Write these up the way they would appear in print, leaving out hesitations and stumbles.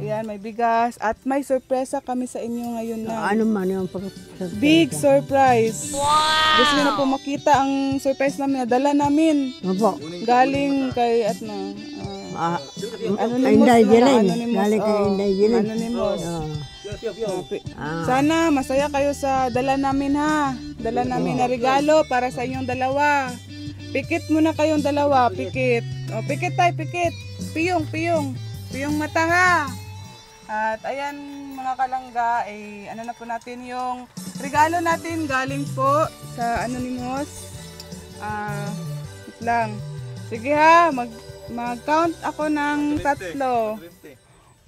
Ayan, may bigas. At may sorpresa kami sa inyo ngayon na. Ano man yung Big surprise. Wow! Gusto niyo na po makita ang surprise namin na dala namin. Opo. Galing kay Inday Jiling. Anonymous. Galing kay Inday Jiling. Anonymous. Ah. Sana masaya kayo sa dala namin ha. Dala namin na regalo para sa inyong dalawa. Pikit muna kayong dalawa, pikit. O, pikit tayo, pikit. Piyong, piyong. Piyong mata ha. At ayan mga kalangga, ano na po natin yung regalo natin galing po sa Anonymous. Wait lang. Sige ha, mag-count ako ng 3.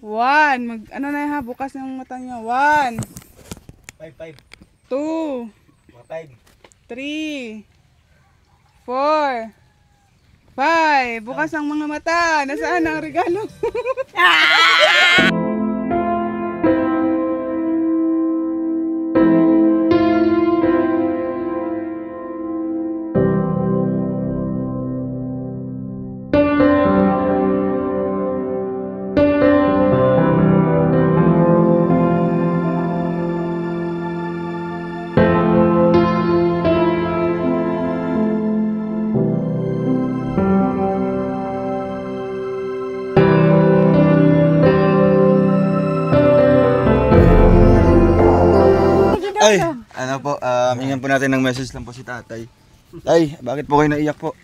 1, ano na ha, bukas ng mata niya. 1, 2, 3, 4, 5. Bukas ang mga mata. Nasaan ang regalo? Ay, ano po, hingan po natin ng message lang po si tatay. Tay, bakit po kayo naiyak po?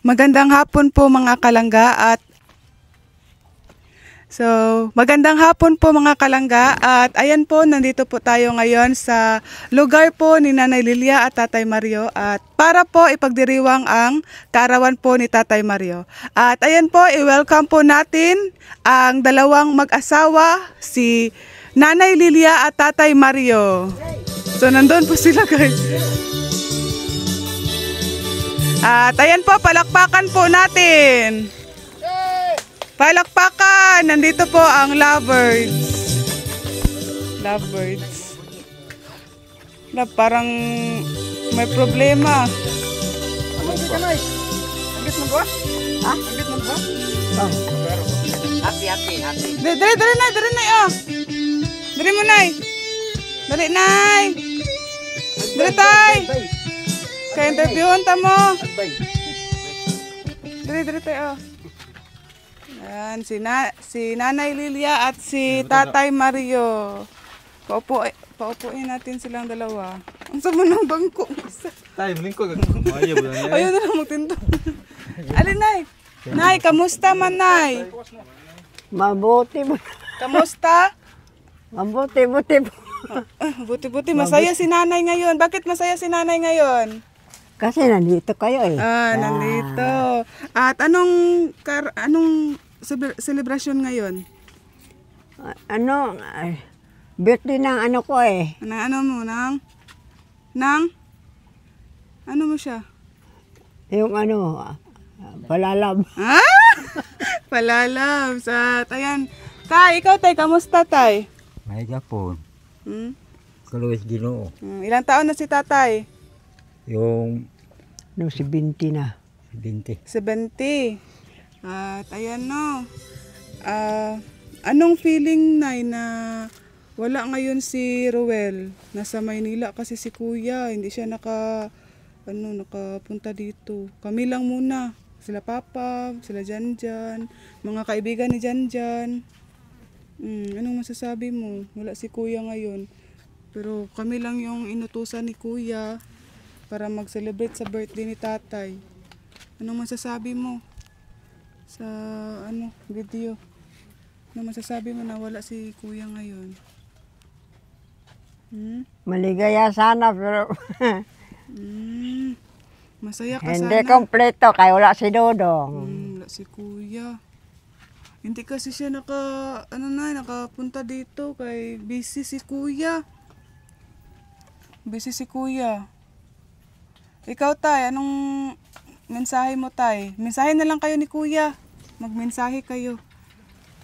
Magandang hapon po mga kalangga at magandang hapon po mga kalangga at ayan po, nandito po tayo ngayon sa lugar po ni Nanay Lilia at Tatay Mario at para po ipagdiriwang ang kaarawan po ni Tatay Mario. At ayan po, i-welcome po natin ang dalawang mag-asawa, si Nanay Lilia at Tatay Mario. So nandun po sila guys. At ayan po, palakpakan po natin. Palakpakan! Nandito po ang lovebirds. Lovebirds. Parang may problema. Anggit mo ba? Ha? Anggit mo ba? Oh. Happy. Dali na, oh. Dali mo, Nay. Dali, Nay. Dali, Tay. Kaya interviewon ta mo. Dali, tayo, oh. Yan, si Nanay Lilia at si Tatay Mario. Paupuin natin silang dalawa. Ang sama ng bangko. Tay, muling ko. Ayaw Ayun na lang magtinto. Alin, Nay? Nay, kamusta man, Nay? Mabuti. Kamusta? Mabuti. Buti-buti. Masaya si Nanay ngayon. Bakit masaya si Nanay ngayon? Kasi nandito kayo eh. Nandito. At anong selebrasyon ngayon? Birthday ng ano ko eh. Ano mo siya? Yung palalab. Palalabs. At ayan. Tay, ikaw tay, kamusta tay? May gapon. Kaluwis Ginoo. Ilang taon na si tatay? Yung Si Binti na. 20. 70. At ayan no. Anong feeling nay na wala ngayon si Roel? Nasa Maynila kasi si kuya. Hindi siya nakapunta dito. Kami lang muna. Sila Papa, sila Janjan, mga kaibigan ni Janjan. Anong masasabi mo? Wala si kuya ngayon. Pero kami lang yung inutusan ni kuya para mag-celebrate sa birthday ni tatay. Anong masasabi mo sa video? Anong masasabi mo na wala si kuya ngayon? Maligaya sana pero Masaya ka hindi sana. kompleto kaya wala si Dodong. Wala si kuya. Hindi kasi siya nakapunta dito kay busy si kuya. Busy si kuya. Ikaw tay, anong mensahe mo tay? Mensahe na lang kayo ni kuya. Magmensahe kayo.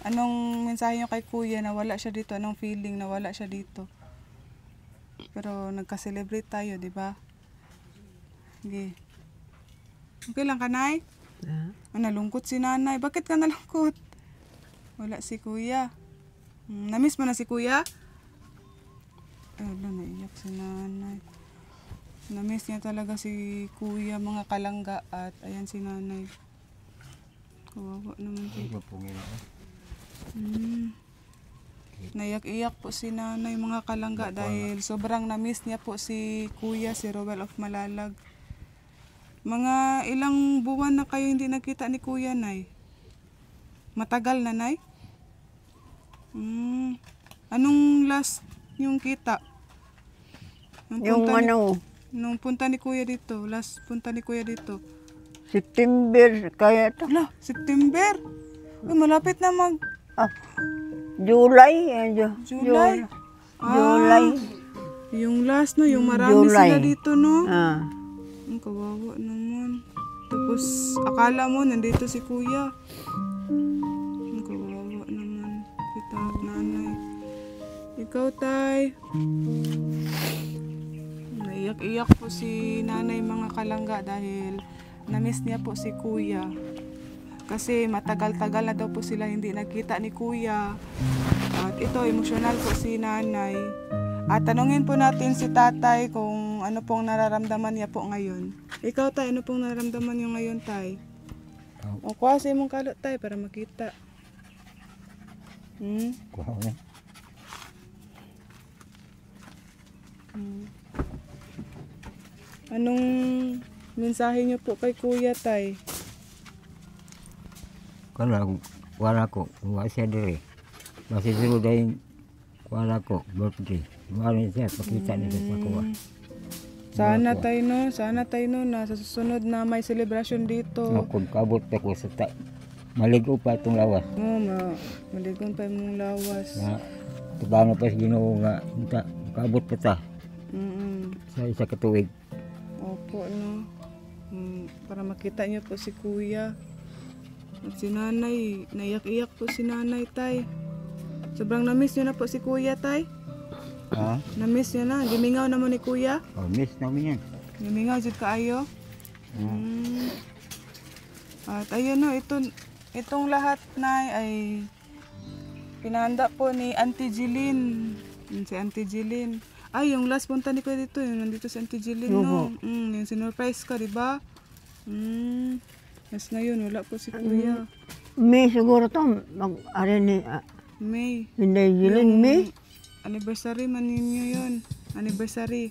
Anong mensahe niyo kay kuya na wala siya dito? Anong feeling na wala siya dito? Pero nagka-celebrate tayo, di ba? Okay. Okay lang ka, Nay? Nalungkot si nanay. Bakit ka nalungkot? Wala si kuya. Namiss mo na si kuya? Naiyak si nanay. Namiss niya talaga si kuya, mga kalangga. At ayan si nanay. Kawawa naman siya. Naiyak-iyak po si nanay, mga kalangga, dahil sobrang namiss niya po si kuya, si Roel of Malalag. Mga ilang buwan na kayo hindi nakita ni kuya, Nay? Matagal na, Nay? Anong last yung kita? Nung punta ni kuya dito, last punta ni kuya dito. September kaya to. Wala, September. Malapit na July. July. July. Yung last no, yung marami July. sila dito no. Ang kawawa naman. Tapos akala mo nandito si kuya. Ang kawawa naman. Kita nanay. Ikaw tay. Naiyak-iyak po si nanay, mga kalangga, dahil namiss niya po si kuya. Kasi matagal-tagal na daw po sila hindi nakita ni kuya. At ito, emosyonal po si nanay. At tanungin po natin si tatay kung ano pong nararamdaman niya po ngayon. Ikaw tay, ano pong nararamdaman niyo ngayon tay? O kasi mong kalot tay para makita. Anong mensahe niyo po kay kuya tay? Kalau wala ko, wala siya diri. Basi suruh dahil wala ko, birthday. Wala siya, pakita niya sa kuha. Sana tayo no, na sa susunod na may celebration dito. Kung kabot ako sa maligo pa itong lawas. Maligon pa yung lawas. Na, tubano pa sa Ginoo nga, kabot pa ta sa isa katuig. Opo, no. Para makita niyo po si kuya. At si nanay, naiyak-iyak po si nanay, tay. Sobrang na-miss niyo na po si kuya, tay. Ha? Na-miss niyo na. Gimingaw na mo ni kuya. Oh, miss namin yan. Gimingaw jud kaayo. At ayun no, itong lahat na ay pinahanda po ni Auntie Jeline. Si Auntie Jeline. Ay, yung last punta ni kuya dito, yung nandito si Auntie Jeline, no? Yung sinurprise ka, di ba? Yes, ngayon, wala po si kuya. May siguro to, mag-ari ni, May. Hinday Jilin, May. Anniversary man ninyo yun. Anniversary.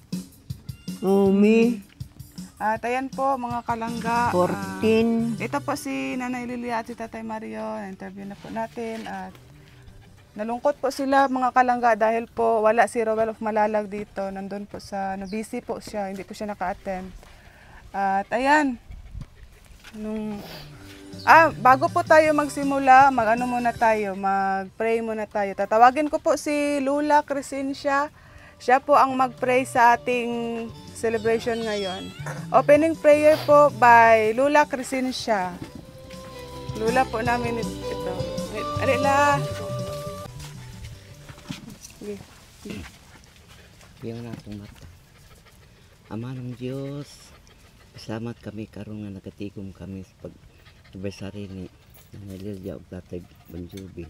Oh, May. At ayan po, mga kalangga. 14. Ito po si Nanay Lilia at si Tatay Mario. Na-interview na po natin. At nalungkot po sila mga kalangga dahil po wala si Rowell of Malalag dito. Nandun po sa, busy po siya. Hindi po siya naka-attend. At ayan. Bago po tayo magsimula, mag-pray muna tayo. Tatawagin ko po si Lula Crescencia. Siya po ang mag-pray sa ating celebration ngayon. Opening prayer po by Lula Crescencia. Lula po namin ito. Alila. Okay. Piyon na itong mata. Ama ng Diyos, salamat kami karon nga nakatigom kami sa pag-anniversary ni Nanay Lilia o Tatay Banjubi.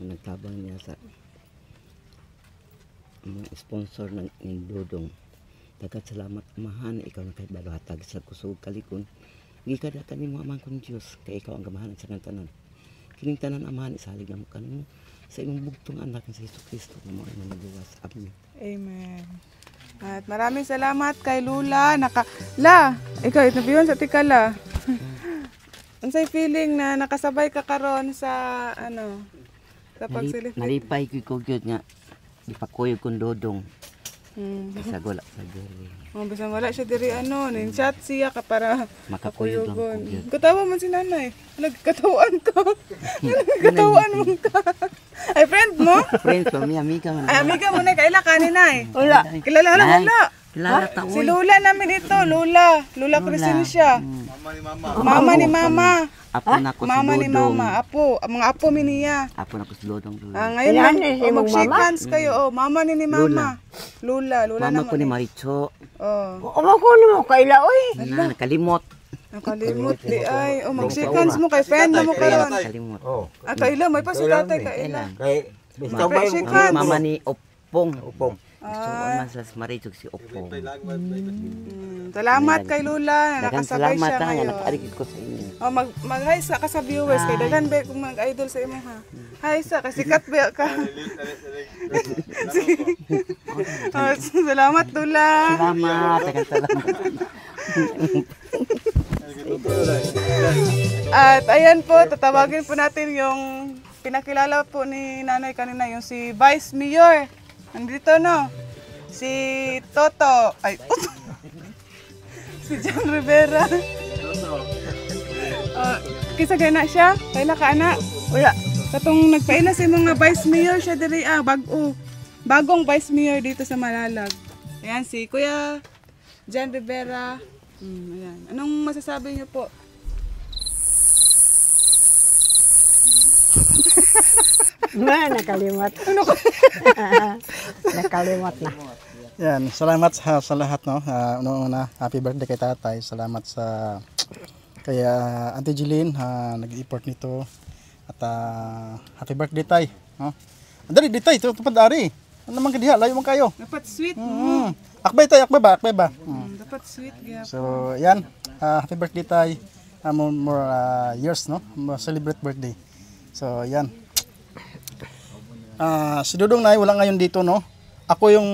Nagtabang niya sa mga sponsor ng Dodong. Dagat salamat amahan, ikaw na kay baluhatag sa kusog kalikon. Gikada ka ni mo amang kong Diyos, kay ikaw ang gamahan sa tanan. Kining tanan amahan, isalig na mo kanimo sa imong bugtong anak ng si Hesus Kristo na mo ang naluwas. Amen. Amen. At maraming salamat kay Lula. Ikaw, itabiyon sa tikala. Unsay feeling na nakasabay ka karon sa sa pagsilip? Nalipay ko gyud nga ipakuyog kong Dodong. Sa gula sa diri. Bisang wala siya diri nin-chat siya ka para Makakuyog lang ko gyud. Katawa man si nanay. Nagkatawaan ka. Nagkatawaan mo ka. Ay, friend mo? Friends pa, may amiga man. Ay, amiga mo na. Kaila kanin ay. Wala. Kilala na wala. Kilala ta Si Lula namin ito. Lula Crescencia. Mama ni Mama. Apo na ko si Mama ni Dodong. Mama. Apo. Mga apo mi niya. Apo na ko si Dodong. Ngayon Ilan lang, si mong mag-shake mama? hands kayo. Mama ni Mama. Lula Mama naman. ko ni Maricho. Kumakuno mo kaila, oy. Nakalimot. Nakalimot di ay. Mag-shake hands mo kay friend mo karon. Nakalimot. Kaila, may pa si tatay kaila. Shake hands. Mama ni Opong. Gusto ko man sa Maricho si Opong. Salamat kay Lula na Dagan nakasabay salamat siya nga ngayon. nakarigid ko sa inyo. Mag-hi sa ka sa viewers kay daghan ba kung mag-idol sa imo ha. Hi sa kasi sikat ba ka. Salamat Lula. Salamat, dagan salamat. At ayan po, tatawagin po natin yung pinakilala po ni Nanay kanina, yung si Vice Mayor. Nandito no. Si Toto. Ay, si John Rivera. Kisa gana siya? Kaila ka anak? Wala. Katong nagpaila si mga Vice Mayor siya diri bagong Vice Mayor dito sa Malalag. Ayan si Kuya John Rivera. Ayan. Anong masasabi niyo po? Nakalimot. Nakalimot na. Yan, salamat sa lahat no. Una, happy birthday kay Tatay. Salamat sa kay Auntie Jeline nag-import nito. At happy birthday tay, no. Andali di tay, tupad ari. Ano naman kadiha, layo man kayo. Dapat sweet mo. Akbay tay, akbay ba? Dapat sweet gyapon. So, yan. Happy birthday tay. More years no. Celebrate birthday. So, yan. Si Dodong na wala ngayon dito no. Ako yung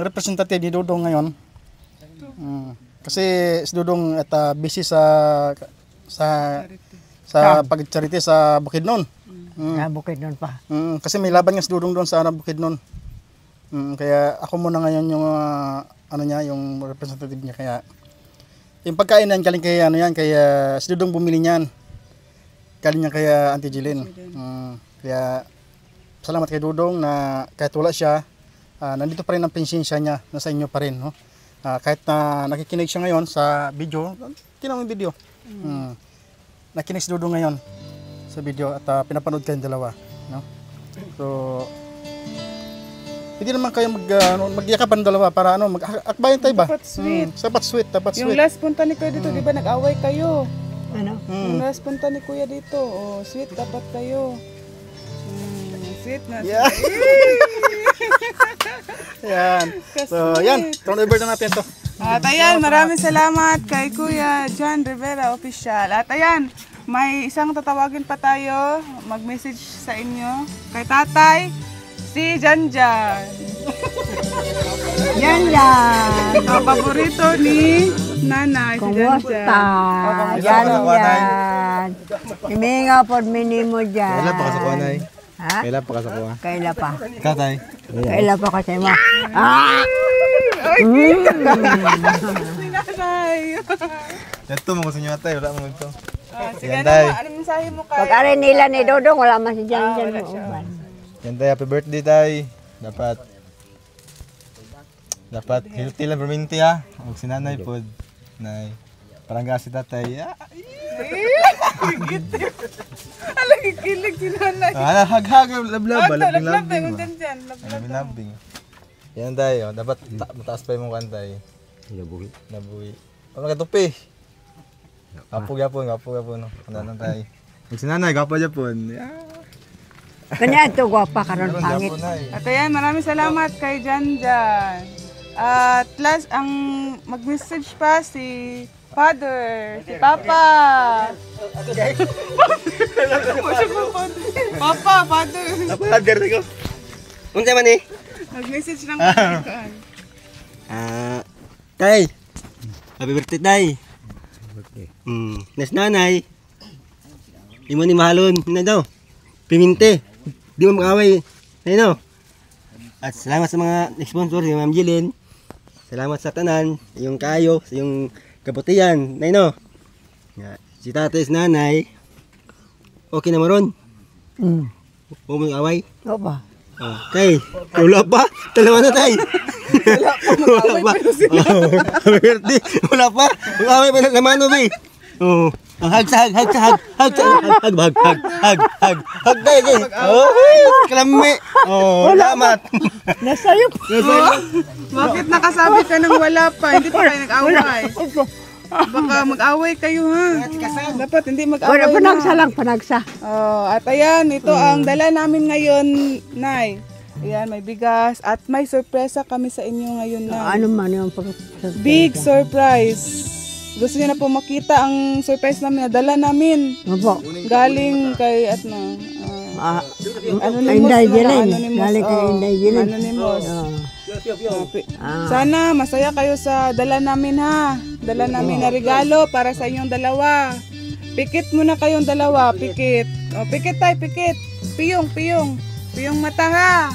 representative ni Dodong ngayon. Kasi si Dodong busy sa sa pag-charity sa Bukidnon. Nabukid nun pa. Kasi may laban nga si Dudong doon sa Bukidnon. Kaya ako muna ngayon yung yung representative niya. Kaya yung pagkain yan galing kay kaya si Dudong bumili niyan. Galing niya kay Auntie Jeline. Kaya salamat kay Dudong na kahit wala siya, nandito pa rin ang pensensya niya, nasa inyo pa rin, no? Kahit na nakikinig siya ngayon sa video, tinawag yung video. Nakikinig si Dudong ngayon sa video at pinapanood kayong dalawa, no? So hindi naman kayo magyakapan dalawa para mag-akbayan tayo ba? Dapat sweet. Dapat Yung sweet. last punta ni Kuya dito, di ba nag-away kayo? Ano? Yung last punta ni Kuya dito, sweet dapat kayo. Sweet na. Yeah. Yan. So, yan. Turn over na natin to. At ayan, maraming salamat kay Kuya John Rivera Official. At ayan, may isang tatawagin pa tayo, mag-message sa inyo. Kay tatay, si Janjan. Yan. Ang paborito ni nanay, si Kumusta? Janjan. Yan. Himinga po minimo dyan. Kailan pa kasakuha, Nay? Ha? Kailan pa kasakuha? Kaila pa. Ikaw, Tay? Kaila pa kasi mo. Si nanay. Ito, mga gusto nyo, Tay. Wala mo ito. Sige, Yan, Tay. ano mensahe mo kay... Pag-ari nila ni Dodong, wala man si Jan wala mo. siya. Yan, Tay. Happy birthday, Tay. Dapat healthy lang perminti, ha? Huwag si nanay po. Nay. Parang gasi tatay. Alam, kikilig si nanay. Hag-hag. Lablab. Lablab tayo mo dyan. Labing. Yan, Tay. Dapat mataas pa yung mukha, Tay. Nabuhi. Nabuhi. Ano ka tupi? Gapo yapon. Ano lang, Tay. Huwag si nanay. Gapo yapon. Kanya ito, gwapa karon pangit. At ayan, maraming salamat kay Janjan. At last, ang mag-message pa si Father, si Papa. Papa, Father. Father ko. Unsa man eh? Nag-message ng pagkakaan. Tay. Happy birthday, Tay. Okay. Nas nanay. Di mo ni mahalon. Na daw. Piminte. Di mo makaway. Ayun. At salamat sa mga sponsor, si Ma'am Jeline. Salamat sa tanan, yung kayo, yung kabutihan. Ayun. Si tatay, si nanay. Okay na maron. Huwag mo away. O ba? Tay, wala pa. Dalawa na, Tay. Wala pa. Happy birthday. Wala pa. Mag-away pa ng lamano, Bay. Hug, Tay, kalami. Salamat. Nasayop. Bakit nakasabi ka ng wala pa? Hindi pa kayo nag-away. Baka mag-away kayo, ha? Dapat hindi mag-away na. Panagsa. At ayan, ito ang dala namin ngayon, Nay. Ayan, may bigas at may sorpresa kami sa inyo ngayon, Nay. Ano man yung Big surprise. Gusto niyo na po makita ang surprise namin na dala namin. Opo. Galing kay Anonymous. Inday na, Jeline. Anonymous. Galing kay Inday Jeline. Anonymous. Sana masaya kayo sa dala namin, ha. Dala namin na regalo para sa inyong dalawa. Pikit muna kayong dalawa, pikit. Pikit tayo, pikit. Piyong. Piyong mata, ha.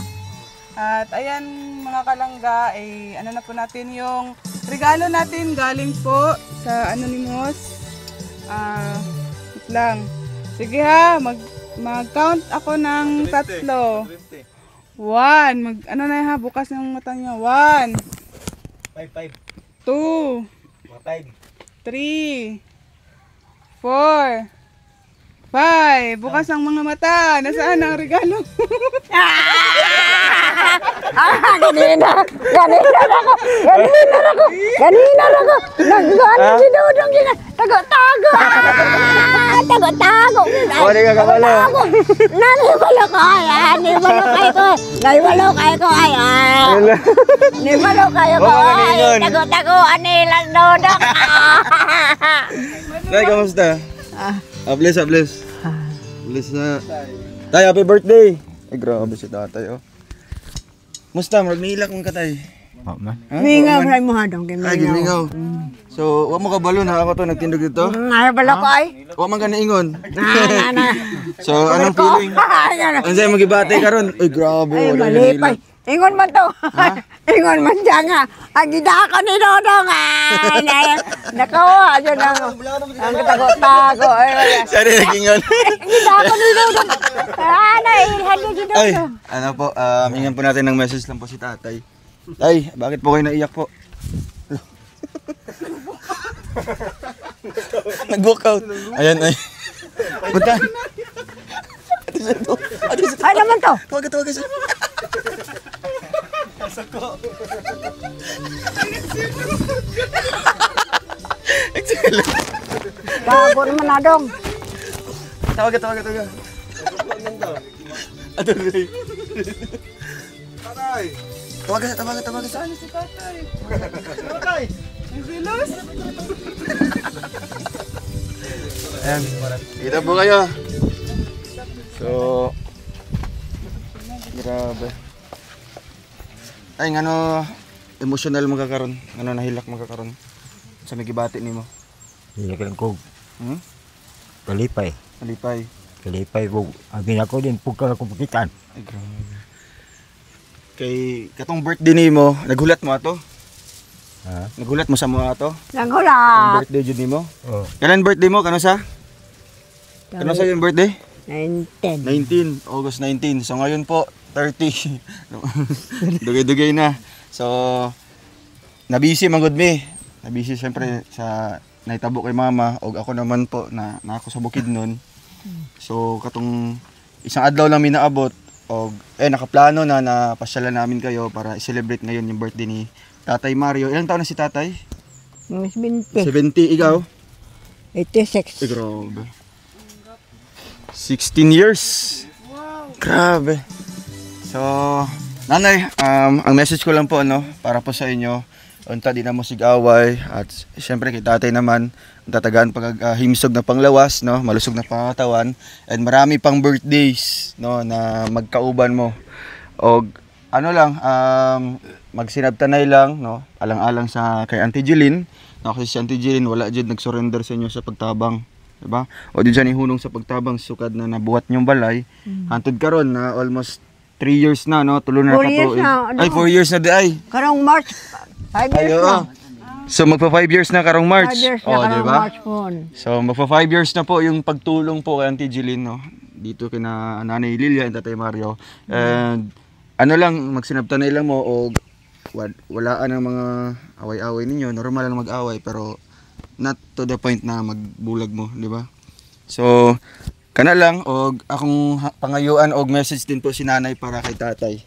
At ayan mga kalangga, ano na po natin yung regalo natin galing po sa Anonymous. Wait lang. Sige ha, mag-count ako ng 3. 1. Ano na ha, bukas ng mata niyo. 1. 2. 3. 4. 5. Bukas ang mga mata. Nasaan ang regalo? Ganina na ako. Nagano si Dodong gina. Tago. Di ka kabalo. Nanibalo kayo ko. Nibalo kayo ko. Tago anilang Dodong. Tay, kamusta? Bless. Bless na. Tay, happy birthday. Ay, grabe si tatay, oh. Musta? Magnilak mong ka, Tay. Wa man. Mingaw sa mo hadong Ay, gimingaw. So, wa mo kabalo na ako to nagtindog dito. Ay bala ko ay. Wa man ka ingon. Na. So, anong feeling? Ano sa'yo magibate karon? Ay, grabe. Ay Wala mali na pa. Ingon man to. Ingon man siya nga. Ang gida ko ni Dodong. Nakawa. Yun ang katago-tago. Sorry, nag-ingon. Gida ko ni Dodong. Nailhan ni Ay, Dodong. ano po, hingan po natin ng message lang po si tatay. Ay, bakit po kayo naiyak po? Nag-walk out. Ayan, ay. Punta. Ay naman to. Tawag siya. Gago naman na dong. Tawag. Ato rin. Tawag. Saan si tatay? Tatay! Ang silos? Ayan, kita po kayo. So, grabe. Ay, ano, emotional magkakaroon. Ano, nahilak magkakaroon. Sa may gibati ni mo. Hindi ka lang kog. Hmm? Kalipay. Malipay. Kalipay ko. Ang ginako din, pugka akong pakitan. Ay, grabe. Kay katong birthday ni mo, naghulat mo ato? Ha? Naghulat mo sa mga ato? Nagula. Ang birthday jud nimo? Oh. Kailan birthday mo? Kano sa? Kano sa yung birthday? 19. 19, August 19. So ngayon po, 30. Dugay-dugay na. So, nabisi manggod mi. Nabisi siyempre sa naitabo kay mama. O ako naman po, na ako sa bukid nun. So, katong isang adlaw lang mi naabot. O, nakaplano na pasyalan namin kayo para i-celebrate ngayon yung birthday ni Tatay Mario. Ilang taon na si Tatay? Mas 20. 70, ikaw? 86. Ay, grabe. 16 years. Grabe. So, nanay, ang message ko lang po, para po sa inyo, unta di na mo sig-away, at syempre kay tatay naman, tatagaan himsog na panglawas, malusog na pangatawan, and marami pang birthdays, na magkauban mo. O, magsinabtanay lang, alang-alang sa kay Auntie Jeline, kasi si Auntie Jeline, wala dyan nag-surrender sa inyo sa pagtabang. Diba? O di dyan ihunong sa pagtabang, sukad na nabuhat niyong balay. Hantod karon na almost 3 years na, tulo na 4 years nakatuig. na, Ay, 4 years na di ay. Karong March. 5 years Ayo. na. So magpa 5 years na karong March. 5 years na O, karong diba? March po. So magpa 5 years na po yung pagtulong po kay Auntie Jeline, dito kina Nanay Lilia and Tatay Mario. And magsinabtanay lang mo, o walaan ang mga away-away ninyo. Normal lang mag-away, pero not to the point na magbulag mo, di ba? So, kana lang, og akong pangayuan og message din po si nanay para kay tatay,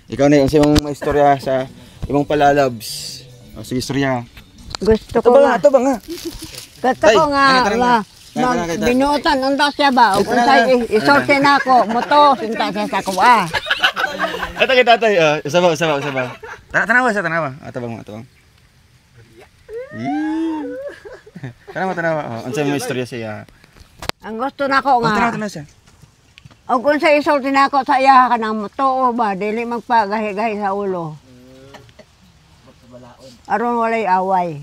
Ikaw na yung may istorya sa imong palalabs. O, sige, istorya. Gusto ko nga. Ito ba nga? Gusto ko nga. Binutan ang siya ba? O kung sa'yo isorte na ako. Moto, sinta siya sa kuwa. Ito kay tatay. Isa ba? Tanawa. Atabang. Tanawa. Ang sa'yo may istorya siya. Ang gusto na ko nga. Tanawa siya. O kung sa isorte na ako sa iya ka ng moto ba? Dili magpagahi-gahi sa ulo. Aron walay away.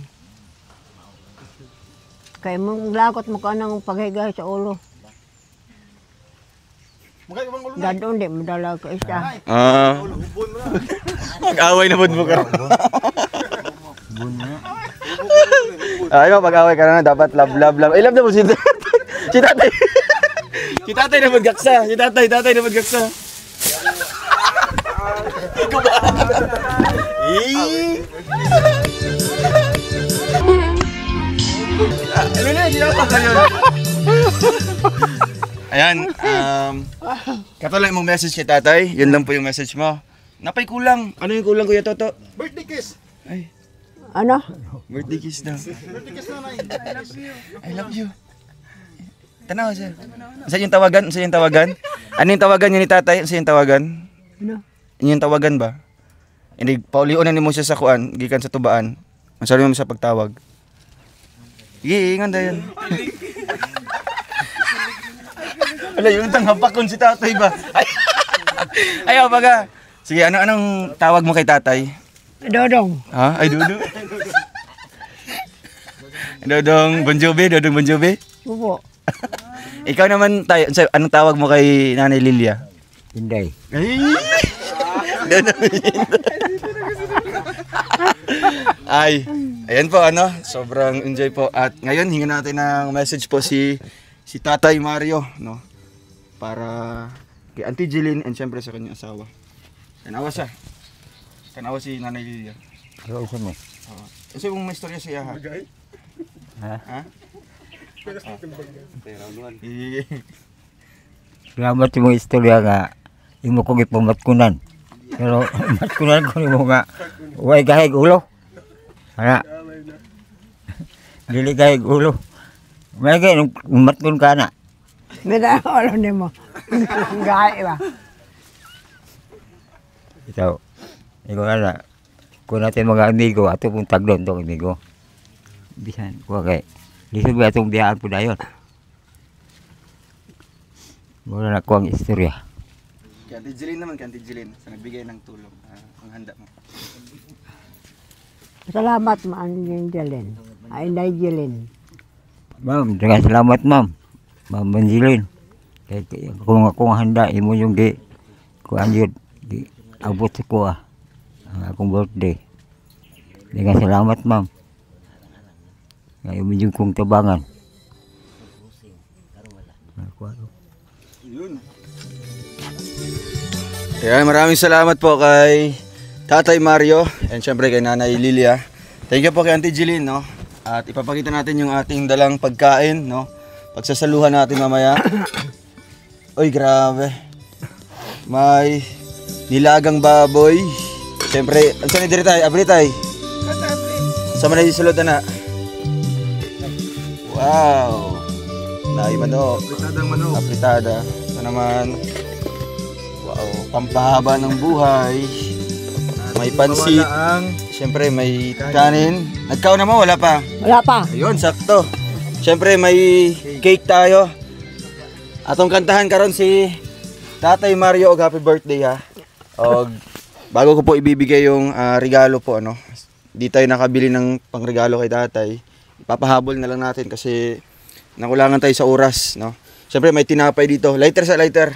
Kaya mong lakot mo ka ng paghigahi sa ulo. Dadon di madala ka isa. Mag-away na mo ka. Ayaw, pag-away ka na, dapat love. I love na po si tatay. Si tatay na magkaksa. Tatay na magkaksa. Ikaw ba? Ano na, sinapag ka yun. Ayan, katulad mong message kay tatay, yun lang po yung message mo. Napay kulang. Ano yung kulang, Kuya Toto? Birthday kiss. Ay, Ano? birthday kiss daw. Birthday kiss na I love you. Tanaw siya. Saan yung tawagan? Ano yung tawagan niya ni tatay? Saan yung tawagan? Ano? Yung tawagan ba? Hindi, pauliunan mo siya sa kuan, gikan sa tubaan. Ang sarili mo sa pagtawag. Ingan da yan. Wala, yung tanghapakon si tatay ba? Ayaw baga. Sige, anong tawag mo kay tatay? Dodong. Ha? Ay, Dodong. Dodong Bon Jovi, Dodong Bon Jovi. Opo. Ikaw naman tayo, anong tawag mo kay Nanay Lilia? Inday. Ay, ayan po ano, sobrang enjoy po. At ngayon hingan natin ng message po si Tatay Mario, no? Para kay Auntie Jeline and syempre sa kanyang asawa. Kanawa siya. Kanawa si Nanay Lilia. Ano sa mo? Kasi kung may istorya siya ha. Ha? Ha? Salamat sa mga istorya nga imo ko gipamatkunan. Pero matkunan ko nimo nga way gahig ulo. Ana. Dili gahig ulo. May kay matkun ka na. Mira, ulo nimo. Gaya ba? Ito. Ikaw na. Kung natin mga amigo, ato pong taglon itong amigo. Bisan, kuha kay. Lisod ba itong biyaan po na yun? Mula na ko ang istorya. Kay Auntie Jeline naman, kay Auntie Jeline, sa nagbigay ng tulong, ang handa mo. Salamat Ma'am Jelen. Ay, Nay Jelen. Ma'am, salamat ma'am. Ma'am Manjilin. Kung akong handa, imo yung kuhaan yun, abot sa kuha. Ang akong birthday. Dengan salamat ma'am. Ngayon yung kong tabangan. Yun. Kaya maraming salamat po kay Tatay Mario and syempre kay Nanay Lilia. Thank you po kay Auntie Jeline, no? At ipapakita natin yung ating dalang pagkain, no? Pagsasaluhan natin mamaya. Uy, grabe. May nilagang baboy. Syempre, ang saan ni Diritay? Abritay. Sa manay sulod na. Wow. Nai manok. Apritadang manok. Apritada. Ito naman. Wow. Pampahaba ng buhay. May pansit. Siyempre may kanin. Nagkaon naman, wala pa. Wala pa. Ayun, sakto. Siyempre may cake tayo. Atong kantahan karon si Tatay Mario og happy birthday ha. Og bago ko po ibibigay yung regalo po ano. Di tayo nakabili ng pangregalo kay Tatay. Ipapahabol na lang natin kasi nakulangan tayo sa oras, no. Siyempre may tinapay dito. Lighter sa lighter.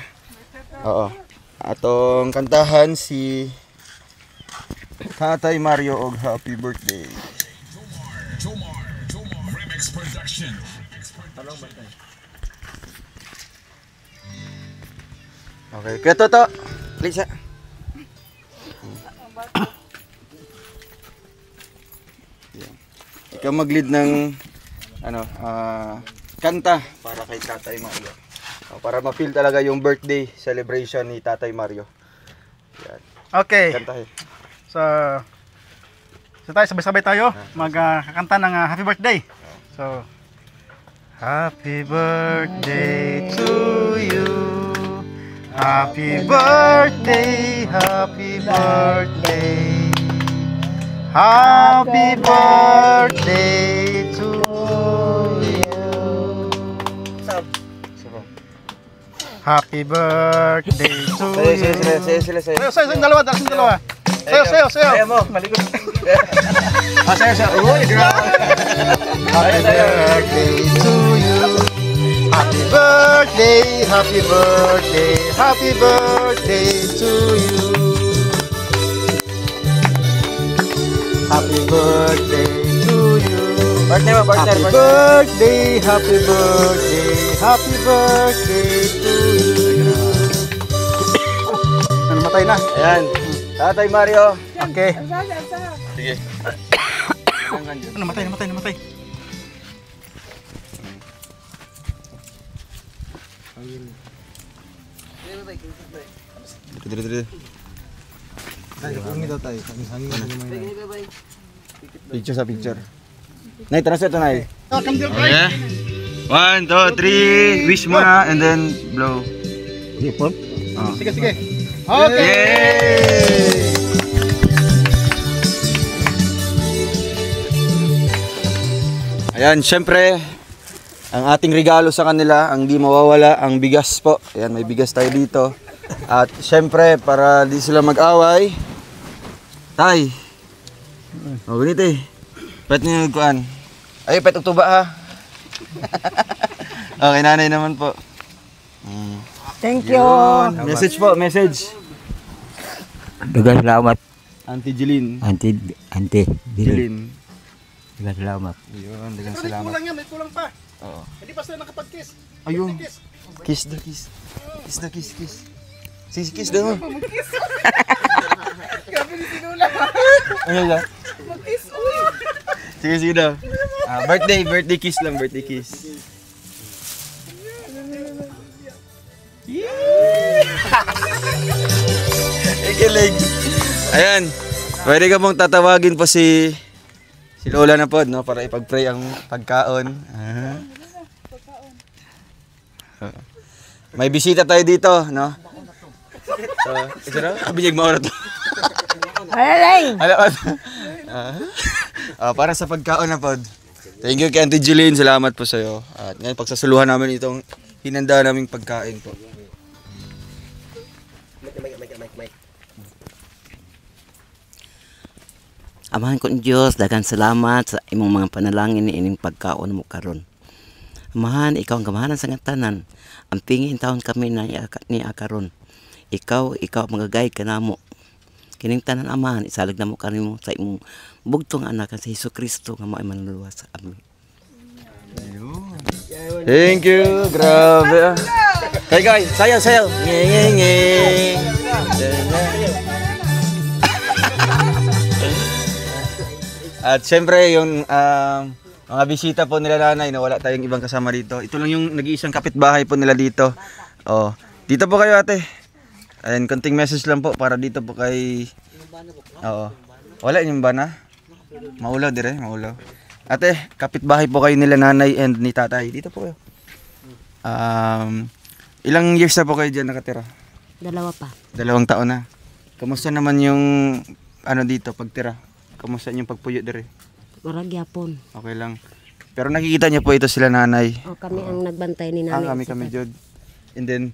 Oo. Atong kantahan si Tatay Mario og happy birthday. Jomar Remix Production. Okay, kaya to. Please. Ikaw mag-lead ng kanta para kay Tatay Mario. Para ma-feel talaga yung birthday celebration ni Tatay Mario. Yan. Okay. Kantahin. So tayo sabay-sabay tayo magkakanta ng happy birthday. So happy birthday to you. Happy birthday, happy birthday. Happy birthday to you. Happy birthday to you. Sayo, dalawa. Sayo mo. Malikot. Sayo. Uy, grabe. Happy birthday to you. Happy birthday, happy birthday, happy birthday to you. Happy birthday to you. Birthday mo, partner. Happy birthday, happy birthday, happy birthday to you. Namatay na. Ayan. Tatay Mario. Okay. Sige. Namatay. Dito. Picture sa picture. Nay, transfer to Nay. Okay. 1, 2, 3. Wish mo na and then blow. Ipon? Sige. Okay. Yay! Ayan, syempre, ang ating regalo sa kanila, ang di mawawala, ang bigas po. Ayan, may bigas tayo dito. At syempre, para di sila mag-away, Tay, Oh, ganito eh. Pwede nyo nagkuhan. Ay, pwede tuba ha. Okay, nanay naman po. Thank you. Yun. Message po, message. Dagang salamat, Auntie Jeline. Ante Bilin. Jeline. Dagang salamat. Yun, dagang Pero may salamat. kulang yan, may kulang pa. Oo. Hindi pa sila nakapag-kiss. Ayun. Kiss daw, kiss. Kiss na, kiss, kiss. Sige, kiss daw. Grabe ni Sinula. Ano ba? Mag-kiss, uy. Sige, sige daw. Birthday kiss lang, birthday kiss. Ikilig. Ayan. Pwede ka mong tatawagin po si Lola na po, no? Para ipag-pray ang pagkaon. May bisita tayo dito, no? So, isa na? Kabinyag mo to. Alalay. Para sa pagkaon na pod. Thank you kay Auntie Jeline. Salamat po sa'yo. At ngayon, pagsasuluhan namin itong hinanda naming pagkain po. Amahan ko ng Diyos, daghang salamat sa imong mga panalangin ni ining pagkaon mo karon. Amahan, ikaw ang gamahanan sa ngatanan. Ang pingin taon kami na ni akaron. Ikaw ang magagay ka namo. Kining tanan amahan, isalag na mo kanimo sa imong bugtong anak sa Hesus Kristo nga mao manluwas sa amin. Thank you. Grabe. Hey guys, sayaw. Nge. At syempre yung mga bisita po nila nanay na wala tayong ibang kasama dito. Ito lang yung nag-iisang kapitbahay po nila dito. Oh, dito po kayo ate. Ayan, konting message lang po para dito po kay... Oo. Wala yung bana? Maulaw dire, maulaw. Ate, kapitbahay po kayo nila nanay and ni tatay. Dito po kayo. Ilang years na po kayo dyan nakatira? 2 pa. 2 taon na. Kamusta naman yung ano dito pagtira? Kamusta yung pagpuyo dire? Marag yapon. Okay lang. Pero nakikita niyo po ito sila nanay. O kami ang nagbantay ni nanay. Kami Jod. And then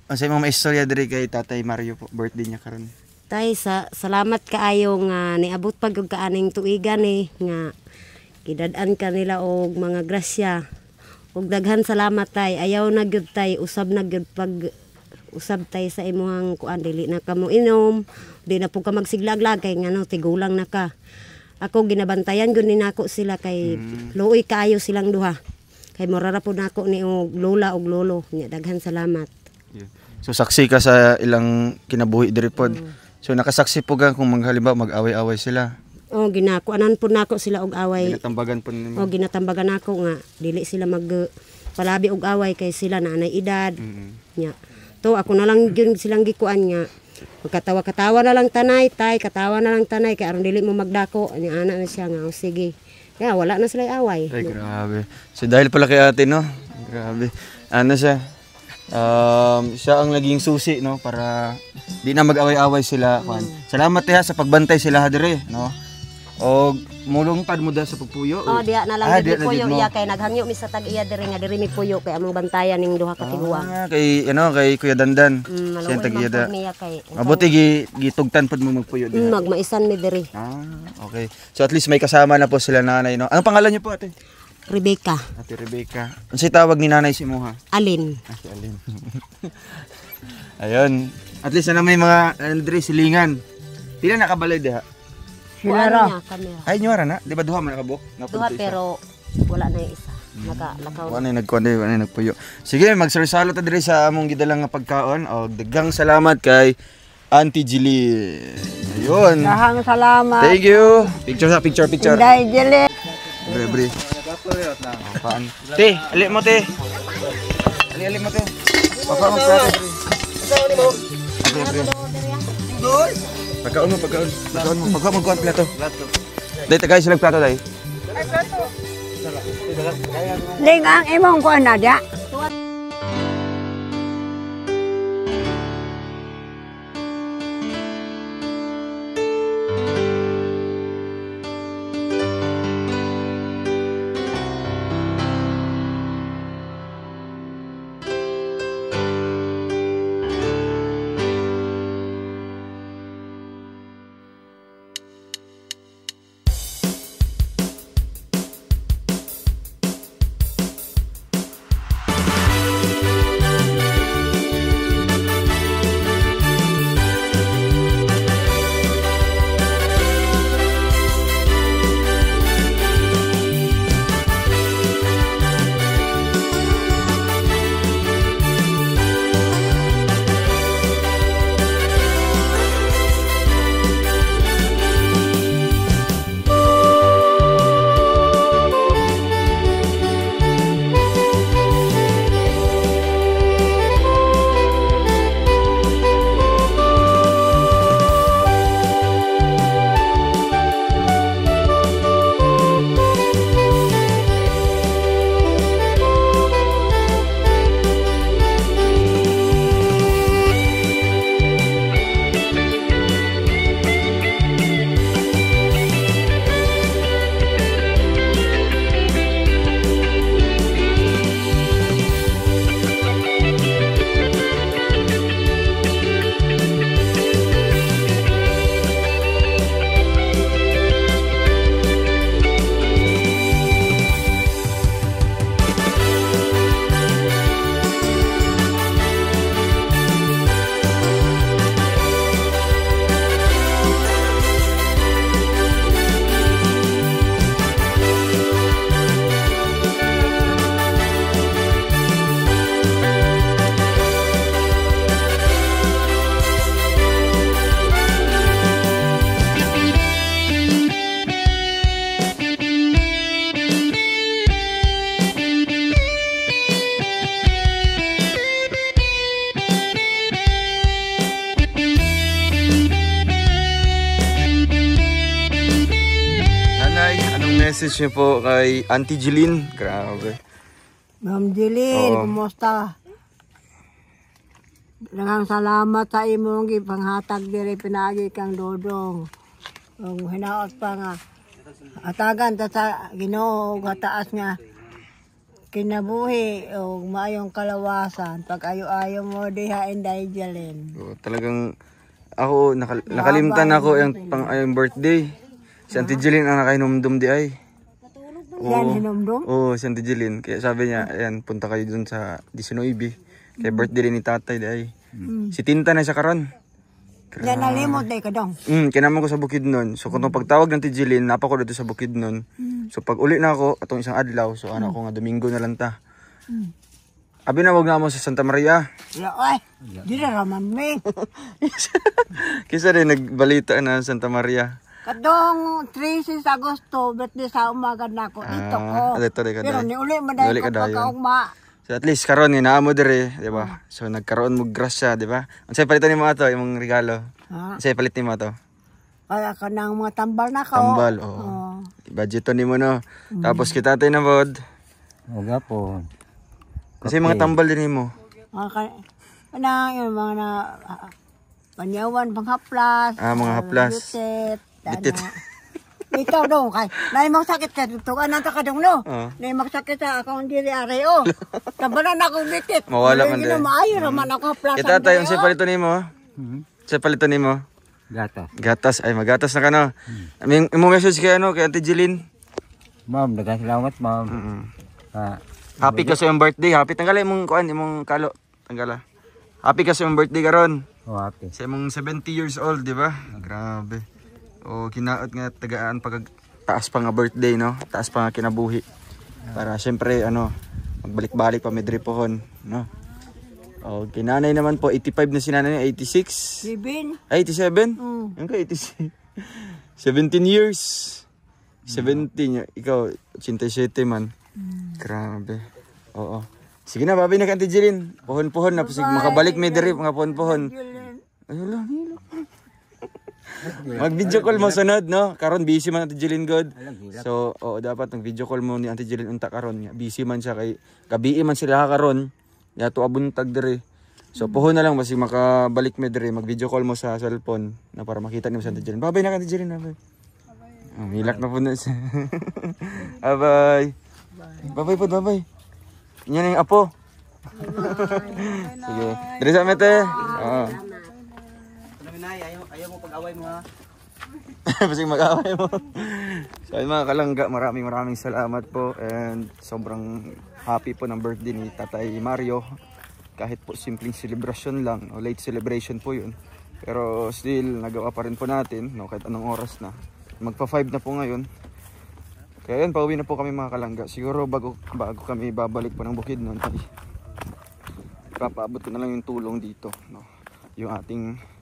ang sa mga istorya dire kay Tatay Mario po, birthday niya karon. Tay, salamat kaayo nga niabot pag og kaaning tuigan nga kidad-an ka nila og mga grasya. Og daghan salamat tay. Ayaw na gyud tay, usab na gyud pag usab tay sa imong kuan dili na kamo inom, di na po ka magsiglaglag kay ngano tigulang na ka. Ako ginabantayan gyud ni nako sila kay luoy kaayo silang duha. Kay morara po nako ni og lola og lolo. Nya daghan salamat. Yeah. So saksi ka sa ilang kinabuhi diri pod. So nakasaksi po ka kung halimbawa mag-away-away sila. O ginakuanan po nako sila og away. Ginatambagan po nimo. O ginatambagan nako nga dili sila mag palabi og away kay sila na anay edad. Nya. To ako na lang gyud silang gikuan nga magkatawa-katawa na lang tanay, tay, katawa na lang tanay kay aron dili mo magdako. Nya ana na siya nga o sige. Kaya wala na sila away. Ay grabe. So dahil pala kay ate no. Grabe. Ano siya? Siya ang naging susi no para di na mag-away-away sila. Salamat ha sa pagbantay sila dire no. O mulong pad mo da sa pagpuyo. Oh, diya na lang diya diri puyo na iya kay naghangyo mi sa tag-iya diri nga diri mi puyo kay among bantayan ning duha ka tiguang. Kay kay Kuya Dandan. Siya Malaway tag-iya da. man po niya kay. Mabuti gitugtan pud mo magpuyo diha. Magmaisan mi diri. Okay. So at least may kasama na po sila nanay no. Anong pangalan niyo po ate? Rebecca. Ate Rebecca. Ano si tawag ni nanay si Moha? Alin. Si Alin. Ayun. At least na may mga Andre silingan. Pila nakabalay diha? Sinara. Niya, kamera. Ay nyora na. Di ba duha man nakabuk? Duha pero wala na yung isa. Nakalakaw. Ano yung nagpuyo. Sige, magsarsalo ta diri sa among gidalang nga pagkaon. O daghang salamat kay Auntie Jilly. Ayun. Dahang salamat. Thank you. Picture. Inday Jili. Bre. Paan. Te, ali mo te. Ali mo te. Papa mo plato. Pagkaon mo plato. Dai tagay sila plato dai. Ling ang imong kuan na dia. message niyo po kay Auntie Jeline? Grabe. Ma'am Jilin, Oo. kumusta? Daghang salamat sa imong gipanghatag diri pinagi kang Dodong. Ug hinaot pa nga atagan ta sa Ginoo ug taas nga kinabuhi ug maayong kalawasan pag ayo-ayo mo diha Inday Jilin. So, talagang ako nakalimtan ako yung birthday. Si Auntie Jeline ang nakahinumdum di ay. Yan hinumdum. Oo, si Auntie Jeline. Kaya sabi niya, ayan, punta kayo dun sa 19. Kaya birthday rin ni tatay di ay. Si Tinta na siya karon. Yan nalimot day ka dong. Kinaman ko sa Bukidnon. So kung pagtawag ng Auntie Jeline, napa ko dito sa Bukidnon. So pag uli na ako, atong isang adlaw, so ano ko nga, Domingo na lang ta. Abi na, wag na mo sa Santa Maria. Ya oy, di na raman me. Kisa rin nagbalita na Santa Maria. Kadong 13 Agosto, birthday sa umaga na ako. Dito ko. Dito rin ka Pero dayon. ni uli maday Uli ko ka dayon. pagkaugma. So at least karon ni naamo dire, di ba? So nagkaroon mo grasya, di ba? Unsay palitan nimo ato imong regalo? Ha? Unsay palit nimo ato? Kaya ka ng mga tambal na ko. Tambal, oo. Budgeto nimo no. Tapos kita tay na bod. Huwag po. Kasi mga tambal din nimo. Yung mga na panyawan, panghaplas. Mga haplas. Lutit. Bitit. Ikaw dong, kay. Naimang sakit ka dito. Anong ka dong, no? Oo. Naimang sakit sa akong diri areo. Tabanan ako bitit. Mawala man din. Maayo naman ako haplas. Kita tay unsay palitan nimo? Unsay palitan nimo? Gata. Gatas ay magatas na ka no. Imong message kay ano kay Auntie Jeline. Ma'am, daghang salamat, ma'am. Happy ka sa iyong birthday. Happy tanggala imong kuan imong kalo. Tanggala. Happy ka sa iyong birthday karon. Happy. Sa imong 70 years old, di ba? Grabe. O kinaot nga tagaan pag taas pa nga birthday, no? Taas pa nga kinabuhi. Para syempre ano, magbalik-balik pa medri pohon, no? O kinanay naman po 85 na si nanay, 86. Sibin. 87? Yung ka 86. 17 years. 17 ikaw 87 man. Grabe. Oo. Sige na, babay na ka Auntie Jeline. Pohon-pohon na sige makabalik may diri mga pohon-pohon. Ayun. Mag-video call mo sunod, no? Karon busy man Auntie Jeline God. So, dapat nag-video call mo ni Auntie Jeline unta karon. Busy man siya kay gabi man sila karon. Yato abuntag diri. So, pohon na lang basi makabalik me diri. Mag-video call mo sa cellphone na para makita ni mo sa Auntie Jeline. Babay na ka Auntie Jeline, babay. Hilak na po na siya. Bye-bye. Bye-bye po, bye-bye. Yan yung apo. Sige. Diri sa mete. Ayaw mo pag-away mo ha. Basta mag-away mo. So ayun mga kalangga, maraming salamat po. And sobrang happy po ng birthday ni Tatay Mario. Kahit po simpleng celebration lang, o late celebration po yun. Pero still, nagawa pa rin po natin, no, kahit anong oras na. Magpa-5 na po ngayon. Kaya yun, pauwi na po kami mga kalangga. Siguro bago kami babalik po ng Bukidnon, ay ipapaabot ko na lang yung tulong dito, no? Yung ating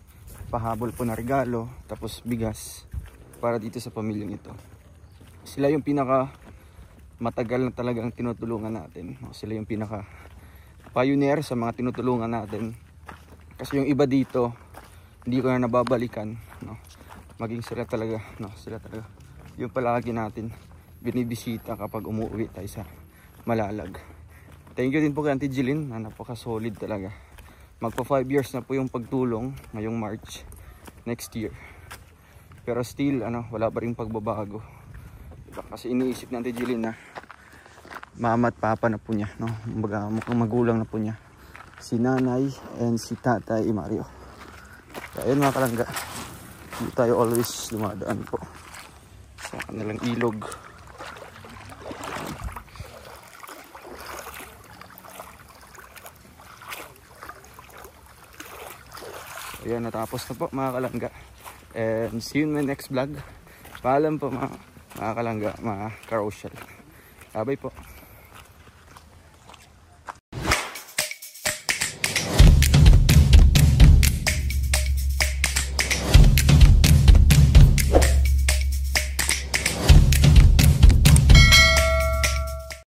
pahabol po na regalo, tapos bigas para dito sa pamilyang ito. Sila yung pinaka matagal na talagang tinutulungan natin, no? Sila yung pinaka pioneer sa mga tinutulungan natin. Kasi yung iba dito, hindi ko na nababalikan, no? Maging sila talaga, no? Sila talaga yung palagi natin binibisita kapag umuwi tayo sa Malalag. Thank you din po kay Auntie Jeline, na napaka-solid talaga. Magpa 5 years na po yung pagtulong ngayong March next year. Pero still, wala pa rin pagbabago. Diba? Kasi iniisip ni Auntie Jeline na mama at papa na po niya, no? Mukhang magulang na po niya. Si nanay and si Tatay Mario. Kaya yun mga kalangga, hindi tayo always dumadaan po sa kanilang ilog. Ayan, natapos na po mga kalangga. And see you in my next vlog. Paalam po mga kalangga, mga karosyal. Bye po.